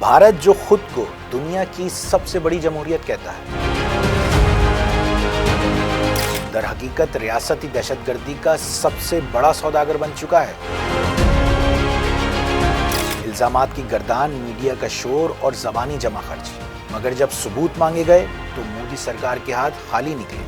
भारत जो खुद को दुनिया की सबसे बड़ी जमहूरियत कहता है, दर हकीकत रियासती दहशतगर्दी का सबसे बड़ा सौदागर बन चुका है। इल्जामात की गर्दान, मीडिया का शोर और जबानी जमा खर्च, मगर जब सबूत मांगे गए तो मोदी सरकार के हाथ खाली निकले।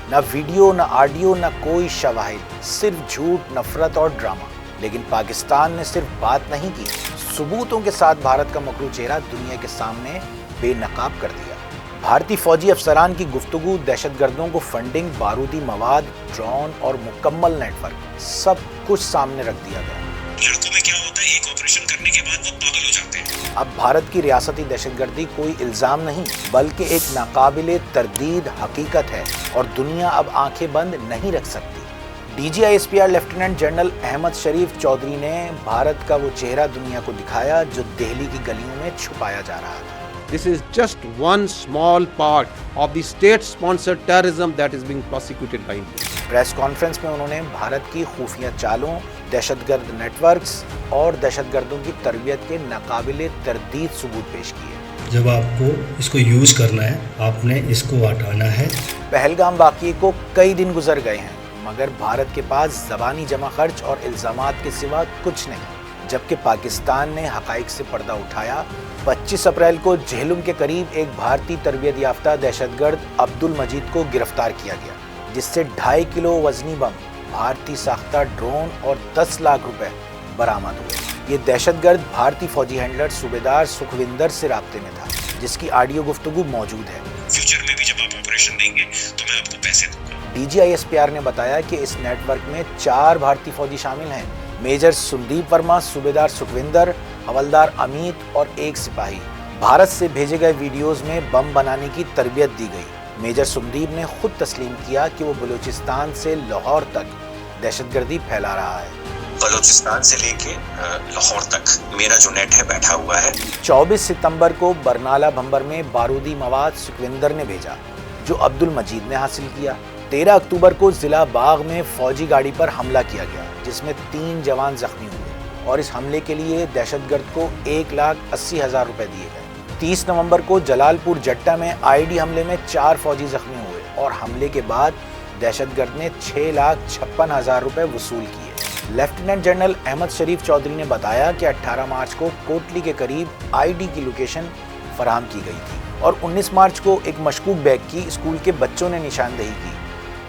न वीडियो, न ऑडियो, न कोई शवाहिद, सिर्फ झूठ, नफरत और ड्रामा। लेकिन पाकिस्तान ने सिर्फ बात नहीं की, सबूतों के साथ भारत का मकरू चेहरा दुनिया के सामने बेनकाब कर दिया। भारतीय फौजी अफसरान की गुफ्तगू, दहशतगर्दों को फंडिंग, बारूदी मवाद, ड्रोन और मुकम्मल नेटवर्क, सब कुछ सामने रख दिया गया। लड़कों में क्या होता है, एक ऑपरेशन करने के बाद वो पागल हो जाते हैं। अब भारत की रियासती दहशतगर्दी कोई इल्जाम नहीं, बल्कि एक नाकाबिले तरदीद हकीकत है और दुनिया अब आंखें बंद नहीं रख सकती। DGISPR लेफ्टिनेंट जनरल अहमद शरीफ चौधरी ने भारत का वो चेहरा दुनिया को दिखाया जो दिल्ली की गलियों में छुपाया जा रहा था। This is just one small part of the state-sponsored terrorism that is being prosecuted by India. Press conference में उन्होंने भारत की खुफिया चालों, दहशतगर्द नेटवर्क्स और दहशतगर्दों की तरबियत के नाकाबिले तरदीद सबूत पेश किए। जब आपको इसको यूज करना है, आपने इसको हटाना है। पहलगाम वाक़ये को कई दिन गुजर गए हैं, मगर भारत के पास ज़बानी जमा खर्च और इल्ज़ामात के सिवा कुछ नहीं। जबकि पाकिस्तान ने हक़ाइक़ से पर्दा उठाया। 25 अप्रैल को झेलम के करीब एक भारतीय तरबियत याफ्ता दहशतगर्द अब्दुल मजीद को गिरफ्तार किया गया, जिससे 2.5 किलो वजनी बम, भारतीय साख्ता ड्रोन और 10 लाख रुपए बरामद हुए। ये दहशतगर्द भारतीय फौजी हैंडलर सूबेदार सुखविंदर से राब्ते में था, जिसकी ऑडियो गुफ्तगू मौजूद है। फ्यूचर में भी जब आप ऑपरेशन देंगे तो मैं आपको पैसे दूंगा। DGISPR ने बताया कि इस नेटवर्क में 4 भारतीय फौजी शामिल हैं, मेजर संदीप वर्मा, सूबेदार सुखविंदर, हवलदार अमित और एक सिपाही। भारत से भेजे गए वीडियोस में बम बनाने की तरबियत दी गई। मेजर संदीप ने खुद तस्लीम किया कि वो बलूचिस्तान से लाहौर तक दहशतगर्दी फैला रहा है। बलूचिस्तान से लेके लाहौर तक मेरा जो नेट है बैठा हुआ है। 24 सितंबर को बरनाला भंबर में बारूदी मवाद सुखविंदर ने भेजा, जो अब्दुल मजीद ने हासिल किया। 13 अक्टूबर को जिला बाग में फौजी गाड़ी पर हमला किया गया, जिसमें 3 जवान जख्मी हुए और इस हमले के लिए दहशतगर्द को 1,80,000 रुपए दिए गए। 30 नवंबर को जलालपुर जट्टा में IED हमले में 4 फौजी जख्मी हुए और हमले के बाद दहशतगर्द ने 6,56,000 रुपए वसूल किए। लेफ्टिनेंट जनरल अहमद शरीफ चौधरी ने बताया कि 18 मार्च को कोटली के करीब IED की लोकेशन फराहम की गई थी और 19 मार्च को एक मशकूक बैग की स्कूल के बच्चों ने निशानदेही की।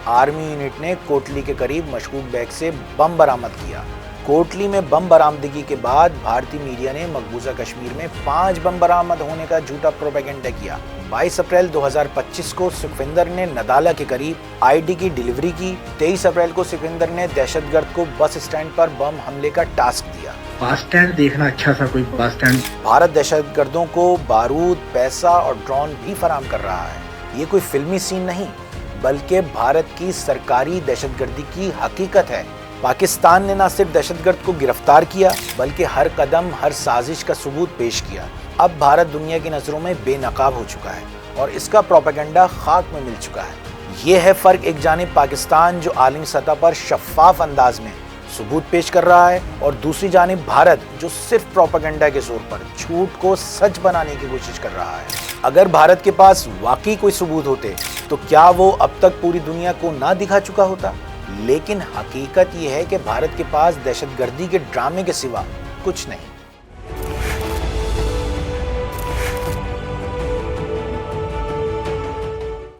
आर्मी यूनिट ने कोटली के करीब मशकूक बैग से बम बरामद किया। कोटली में बम बरामदगी के बाद भारतीय मीडिया ने मकबूजा कश्मीर में 5 बम बरामद होने का झूठा प्रोपेगेंडा किया। 22 अप्रैल 2025 को सुखविंदर ने नदाला के करीब IED की डिलीवरी की। 23 अप्रैल को सुखविंदर ने दहशतगर्द को बस स्टैंड पर बम हमले का टास्क दिया। बस स्टैंड देखना, अच्छा सा कोई बस स्टैंड। भारत दहशतगर्दों को बारूद, पैसा और ड्रोन भी फराहम कर रहा है। ये कोई फिल्मी सीन नहीं, बल्कि भारत की सरकारी दहशतगर्दी की हकीकत है। पाकिस्तान ने न सिर्फ दहशतगर्द को गिरफ्तार किया, बल्कि हर कदम, हर साजिश का सबूत पेश किया। अब भारत दुनिया की नज़रों में बेनकाब हो चुका है और इसका प्रोपेगेंडा खाक में मिल चुका है। ये है फ़र्क। एक जानिब पाकिस्तान जो आलमी सतह पर शफाफ अंदाज में सबूत पेश कर रहा है और दूसरी जानिब भारत जो सिर्फ प्रोपेगेंडा के जोर पर झूठ को सच बनाने की कोशिश कर रहा है। अगर भारत के पास वाकई कोई सबूत होते तो क्या वो अब तक पूरी दुनिया को ना दिखा चुका होता? लेकिन हकीकत ये है कि भारत के पास दहशतगर्दी के ड्रामे के सिवा कुछ नहीं।